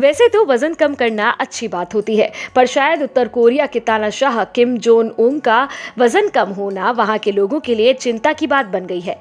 वैसे तो वजन कम करना अच्छी बात होती है, पर शायद उत्तर कोरिया के तानाशाह किम जोंग उन का वजन कम होना वहां के लोगों के लिए चिंता की बात बन गई है।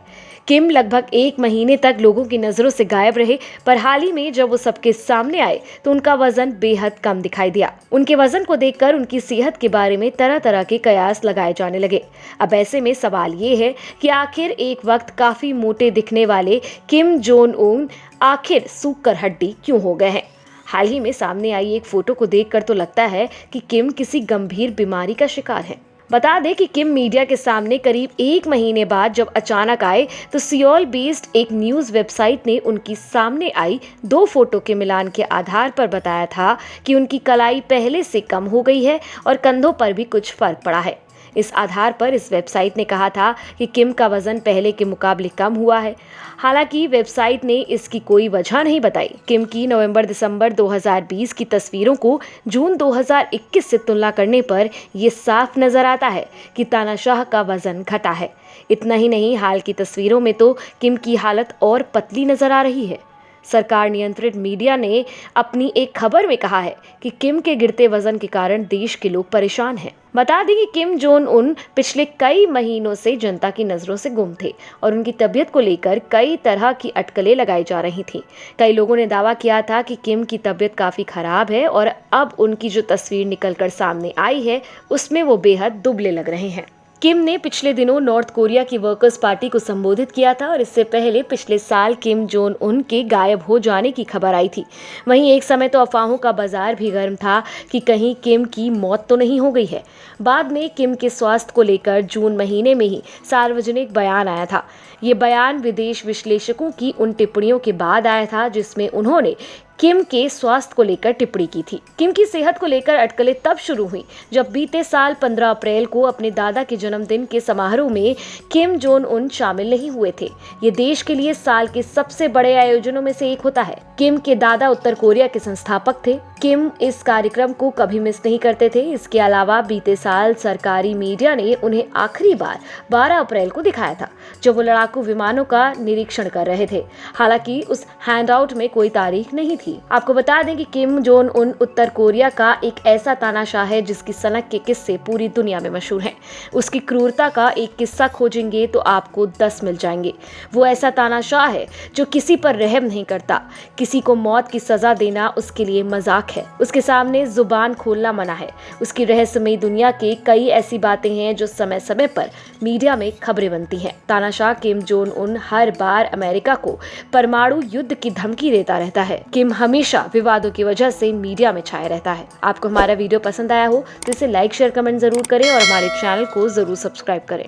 किम लगभग 1 महीने तक लोगों की नजरों से गायब रहे, पर हाल ही में जब वो सबके सामने आए तो उनका वजन बेहद कम दिखाई दिया। उनके वजन को देखकर उनकी सेहत के बारे में तरह तरह के कयास लगाए जाने लगे। अब ऐसे में सवाल ये है कि आखिर एक वक्त काफी मोटे दिखने वाले किम जोंग उन आखिर सूख कर हड्डी क्यों हो गए हैं। हाल ही में सामने आई एक फोटो को देखकर तो लगता है कि किम किसी गंभीर बीमारी का शिकार हैं। बता दें कि किम मीडिया के सामने करीब 1 महीने बाद जब अचानक आए तो सियोल बेस्ड एक न्यूज वेबसाइट ने उनकी सामने आई 2 फोटो के मिलान के आधार पर बताया था कि उनकी कलाई पहले से कम हो गई है और कंधों पर भी कुछ फर्क पड़ा है। इस आधार पर इस वेबसाइट ने कहा था कि किम का वजन पहले के मुकाबले कम हुआ है। हालांकि वेबसाइट ने इसकी कोई वजह नहीं बताई। किम की नवंबर-दिसंबर 2020 की तस्वीरों को जून 2021 से तुलना करने पर यह साफ नजर आता है कि तानाशाह का वजन घटा है। इतना ही नहीं, हाल की तस्वीरों में तो किम की हालत और पतली नजर आ रही है। सरकार नियंत्रित मीडिया ने अपनी एक खबर में कहा है कि किम के गिरते वजन के कारण देश के लोग परेशान हैं। बता दें कि किम जोंग उन पिछले कई महीनों से जनता की नजरों से गुम थे और उनकी तबीयत को लेकर कई तरह की अटकलें लगाई जा रही थी। कई लोगों ने दावा किया था कि किम की तबीयत काफी खराब है और अब उनकी जो तस्वीर निकलकर सामने आई है उसमें वो बेहद दुबले लग रहे हैं। किम ने पिछले दिनों नॉर्थ कोरिया की वर्कर्स पार्टी को संबोधित किया था और इससे पहले पिछले साल किम जोंग उन के गायब हो जाने की खबर आई थी। वहीं एक समय तो अफवाहों का बाजार भी गर्म था कि कहीं किम की मौत तो नहीं हो गई है। बाद में किम के स्वास्थ्य को लेकर जून महीने में ही सार्वजनिक बयान आया था। ये बयान विदेश विश्लेषकों की उन टिप्पणियों के बाद आया था जिसमें उन्होंने किम के स्वास्थ्य को लेकर टिप्पणी की थी। किम की सेहत को लेकर अटकलें तब शुरू हुई जब बीते साल 15 अप्रैल को अपने दादा के जन्मदिन के समारोह में किम जोंग उन शामिल नहीं हुए थे। ये देश के लिए साल के सबसे बड़े आयोजनों में से एक होता है। किम के दादा उत्तर कोरिया के संस्थापक थे। किम इस कार्यक्रम को कभी मिस नहीं करते थे। इसके अलावा बीते साल सरकारी मीडिया ने उन्हें आखिरी बार 12 अप्रैल को दिखाया था जब वो लड़ाकू विमानों का निरीक्षण कर रहे थे। हालांकि उस हैंडआउट में कोई तारीख नहीं थी। आपको बता दें कि किम जोंग उन उत्तर कोरिया का एक ऐसा तानाशाह है जिसकी सनक के किस्से पूरी दुनिया में मशहूर हैं। उसकी क्रूरता का एक किस्सा खोजेंगे तो आपको 10 मिल जाएंगे। वो ऐसा तानाशाह है जो किसी पर रहम नहीं करता। किसी को मौत की सजा देना उसके लिए मजाक है। उसके सामने जुबान खोलना मना है। उसकी रहस्यमयी दुनिया के कई ऐसी बातें हैं जो समय समय पर मीडिया में खबरें बनती हैं। तानाशाह किम जोंग उन हर बार अमेरिका को परमाणु युद्ध की धमकी देता रहता है। किम हमेशा विवादों की वजह से मीडिया में छाया रहता है। आपको हमारा वीडियो पसंद आया हो तो इसे लाइक शेयर कमेंट जरूर करें और हमारे चैनल को जरूर सब्सक्राइब करें।